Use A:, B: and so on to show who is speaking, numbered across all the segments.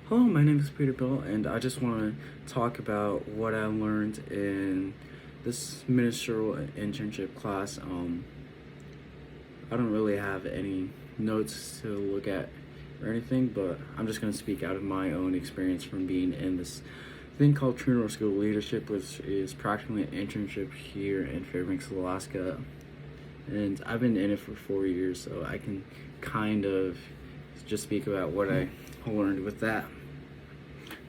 A: Hello, my name is Peter Bill, and I just want to talk about what I learned in this ministerial internship class. I don't really have any notes to look at or anything, but I'm just going to speak out of my own experience from being in this thing called True School Leadership, which is practically an internship here in Fairbanks, Alaska. And I've been in it for 4 years, so I can kind of just speak about what I learned with that.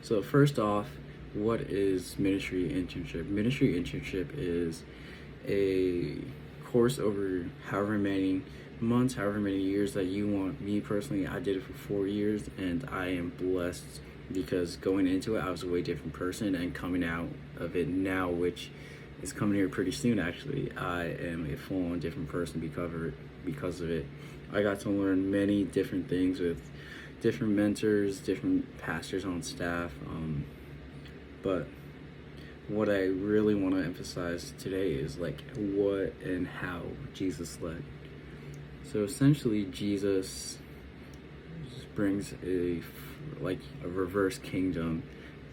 A: So first off, what is ministry internship? Ministry internship is a course over however many months, however many years that you want. Me personally, I did it for 4 years, and I am blessed because going into it, I was a way different person, and coming out of it now, which is coming here pretty soon actually, I am a full-on different person because of it. I got to learn many different things with different mentors, different pastors on staff, but what I really want to emphasize today is like what and how Jesus led. So essentially, Jesus brings a reverse kingdom,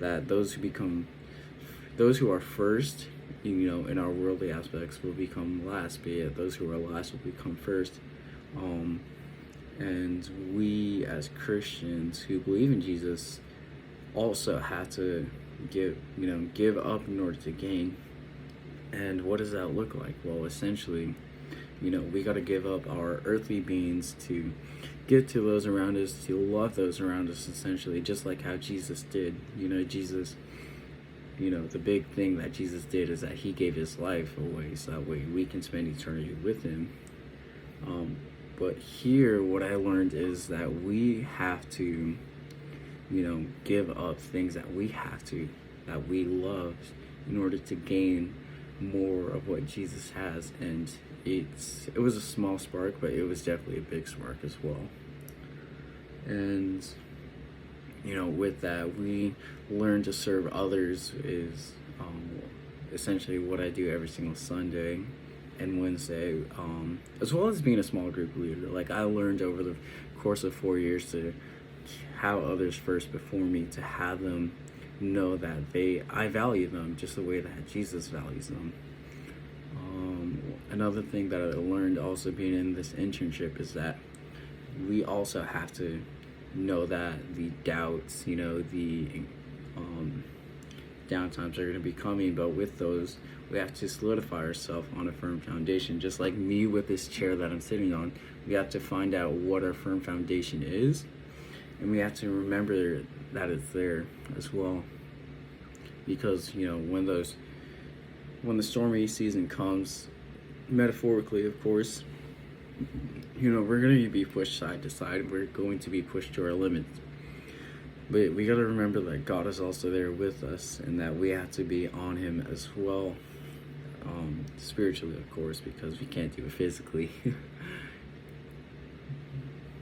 A: that those who are first, in our worldly aspects, will become last, be it those who are last will become first. And we as Christians who believe in Jesus also have to give up in order to gain. And what does that look like? Well, essentially, we got to give up our earthly beings to give to those around us, to love those around us, essentially, just like how Jesus did. Jesus, the big thing that Jesus did is that he gave his life away so that way we can spend eternity with him. But here, what I learned is that we have to, give up things that we love in order to gain more of what Jesus has. And it was a small spark, but it was definitely a big spark as well. And, with that, we learn to serve others is essentially what I do every single Sunday and Wednesday, as well as being a small group leader. Like, I learned over the course of 4 years to have others first before me, to have them know that I value them just the way that Jesus values them. Another thing that I learned also being in this internship is that we also have to know that the doubts, the downtimes are going to be coming, but with those, we have to solidify ourselves on a firm foundation. Just like me with this chair that I'm sitting on, we have to find out what our firm foundation is, and we have to remember that it's there as well. Because when the stormy season comes, metaphorically, of course, we're going to be pushed side to side. We're going to be pushed to our limits. But we got to remember that God is also there with us, and that we have to be on him as well, spiritually, of course, because we can't do it physically.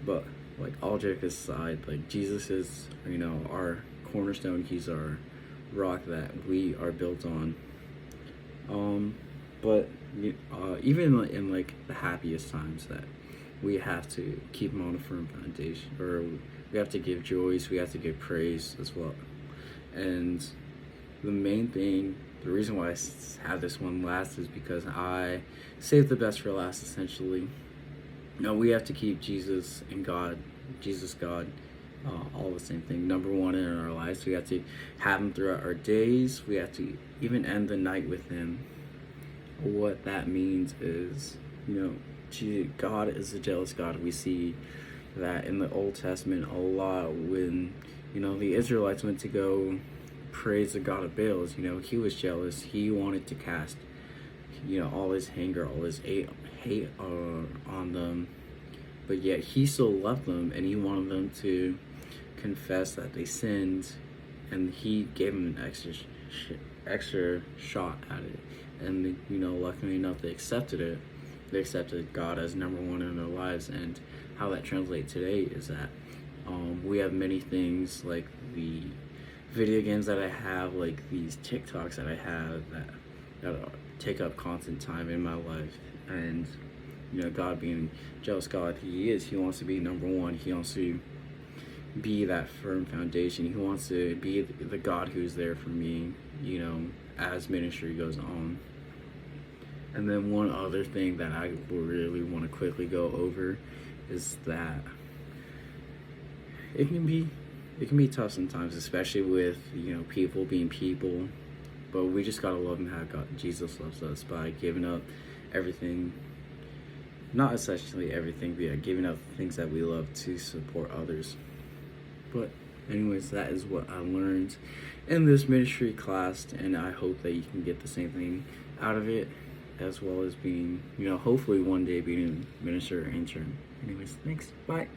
A: But like, all jokes aside, like, Jesus is our cornerstone. He's our rock that we are built on. But even in like the happiest times, that we have to keep him on a firm foundation, or we have to give joys, we have to give praise as well. And the main thing, the reason why I have this one last, is because I saved the best for last, essentially. We have to keep Jesus, God, all the same thing, number one in our lives. We have to have him throughout our days. We have to even end the night with him. What that means is, God is a jealous God. We see that in the Old Testament a lot when, the Israelites went to go praise the god of Baals. He was jealous. He wanted to cast, all his anger, all his hate on them. But yet he still loved them, and he wanted them to confess that they sinned, and he gave them an extra shot at it. And luckily enough, they accepted it. They accepted God as number one in their lives. And how that translates today is that we have many things, like the video games that I have, like these TikToks that I have that take up constant time in my life. And God being jealous God, he wants to be number one. He wants to be that firm foundation. He wants to be the God who's there for me, as ministry goes on. And then one other thing that I really want to quickly go over is that it can be tough sometimes, especially with people being people. But we just gotta love Him how Jesus loves us by giving up everything, not essentially everything, but giving up things that we love to support others. But anyways, that is what I learned in this ministry class, and I hope that you can get the same thing out of it, as well as being, hopefully one day being a minister or intern. Anyways, thanks. Bye.